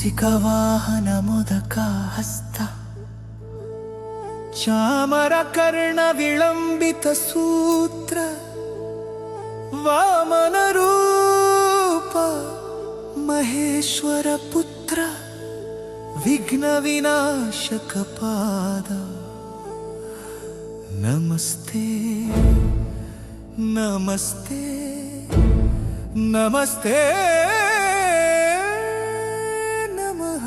ಮೂಸಿಕ ವಾಹನ ಮೋದಕ ಹಸ್ತ ಚಾಮರ ಕರ್ಣ ವಿಳಂಬಿತ ಸೂತ್ರ ವಾಮನ ರೂಪ ಮಹೇಶ್ವರ ಪುತ್ರ ವಿಘ್ನ ವಿನಾಶಕ ಪಾದ ನಮಸ್ತೆ ನಮಸ್ತೆ ನಮಸ್ತೆ ನಮಃ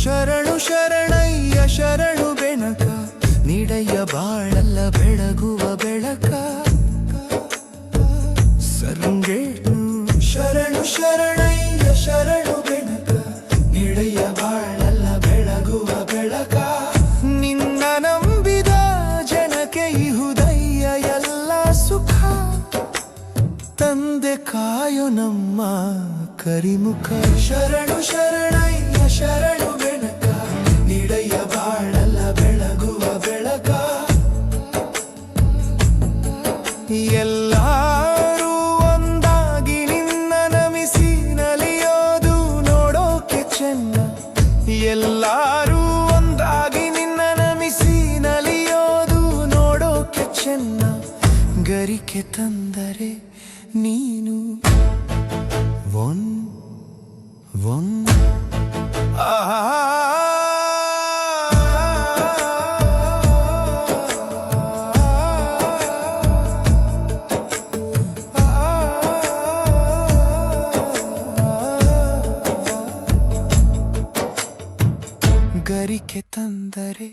ಶರಣು ಶರಣಯ್ಯ ಶರಣು ಬೆನಕ ನೀಡಯ್ಯ ಬಾಳಲ್ಲ ಬೆಳಗುವ ಬೆಳಕ ಸಂಗೇಟು ಶರಣು ಶರಣಯ್ಯ ಶರಣು ಬೆನಕ ನೀಡಯ್ಯ ಬಾಳಲ್ಲ ಬೆಳಗುವ ಬೆಳಕ ನಿನ್ನ ನಂಬಿದ ಜನಕ್ಕೆ ಇಹುದಯ್ಯ ಎಲ್ಲ ಸುಖ ತಂದೆ ಕಾಯೋ ನಮ್ಮ ಕರಿಮುಖ ಶರಣು ಶರಣಯ್ಯ ಶರಣು ಬೆನಕ ನೀಡಯ್ಯ ಬಾಳಲ್ಲ ಬೆಳಗುವ ಬೆಳಕ ಎಲ್ಲರೂ ಒಂದಾಗಿ ನಿನ್ನ ನಮಿಸಿ ನಲಿಯೋದು ನೋಡೋಕೆ ಚೆನ್ನ ಎಲ್ಲರೂ ಒಂದಾಗಿ ನಿನ್ನ ನಮಿಸಿ ನಲಿಯೋದು ನೋಡೋಕೆ ಚೆನ್ನ ಗರಿಕೆ ತಂದರೆ ನೀನು ಗರಿಕೆ ತಂದರೆ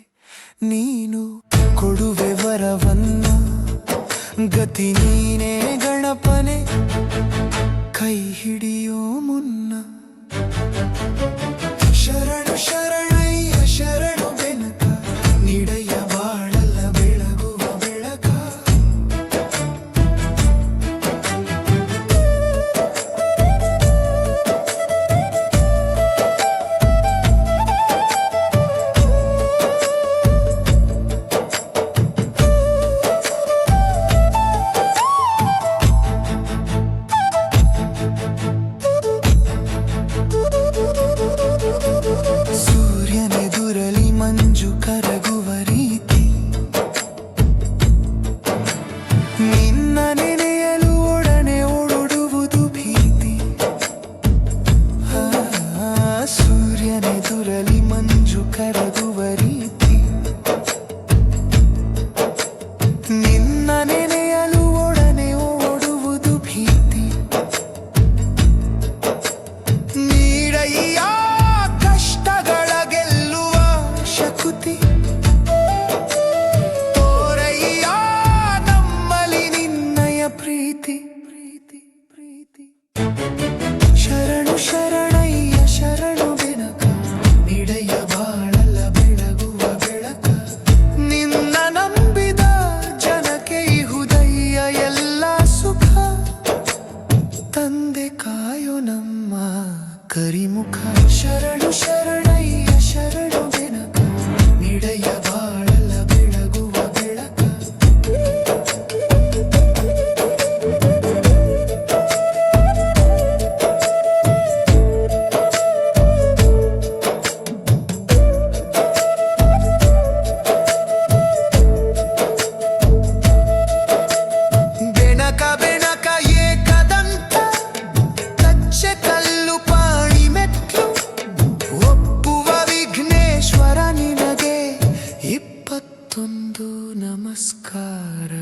ನೀನು ಕೊಡುವೆ ವರವನ್ನ ಗತಿ ನೀನೇ ಗಣಪನೆ ಕೈ ಹಿಡಿಯೋ ಮುನ್ನ ಶರಣು ಶರಣಯ್ಯ ಶರಣು ಬೆನಕ ನೀಡಯ್ಯ ಬಾಳಲ್ಲ ಬೆಳಗುವ ಬೆಳಕ ಸೂರ್ಯನೆದುರಲಿ ಮಂಜು ಕರಗುವ ರೀತಿ ನಿನ್ನ ನೆನೆಯಲು ಒಡನೆ ಓಡುವುದು ಭೀತಿ ಸೂರ್ಯನೆದುರಲಿ ಮಂಜು ಕರಗುವ ರೀತಿ ನಿನ್ನ ನೆನೆಯಲು ಒಡನೆ ಓಡುವುದು ಭೀತಿ ನೀಡಯ್ಯ ತೋರಯ್ಯ ನಮ್ಮಲಿ ನಿನ್ನಯ ಪ್ರೀತಿ ಪ್ರೀತಿ ಪ್ರೀತಿ ಶರಣು ಶರಣಯ್ಯ ಶರಣು ಬೆನಕ ನೀಡಯ್ಯ ಬಾಳಲ್ಲ ಬೆಳಗುವ ಬೆಳಕ ನಿನ್ನ ನಂಬಿದ ಜನಕ್ಕೆ ಇಹುದಯ್ಯ ಎಲ್ಲ ಸುಖ ತಂದೆ ಕಾಯೋ ನಮ್ಮ ಕರಿಮುಖ ಶರಣು ಶರಣಯ್ಯ ಶರಣು ಬೆನಕ ನೀಡಯ್ಯ ಬಾಳಲ್ಲ ಬೆಳಗುವ ಬೆಳಕ ಬೆನಕ ಬೆನಕ ಏಕದಂತ ಕಚ್ಚೆ ಕಲ್ಲು ಪಾಣಿ ಮೆಟ್ಲು ಒಪ್ಪುವ ವಿಘ್ನೇಶ್ವರ ನಿನಗೆ 21 ನಮಸ್ಕಾರ.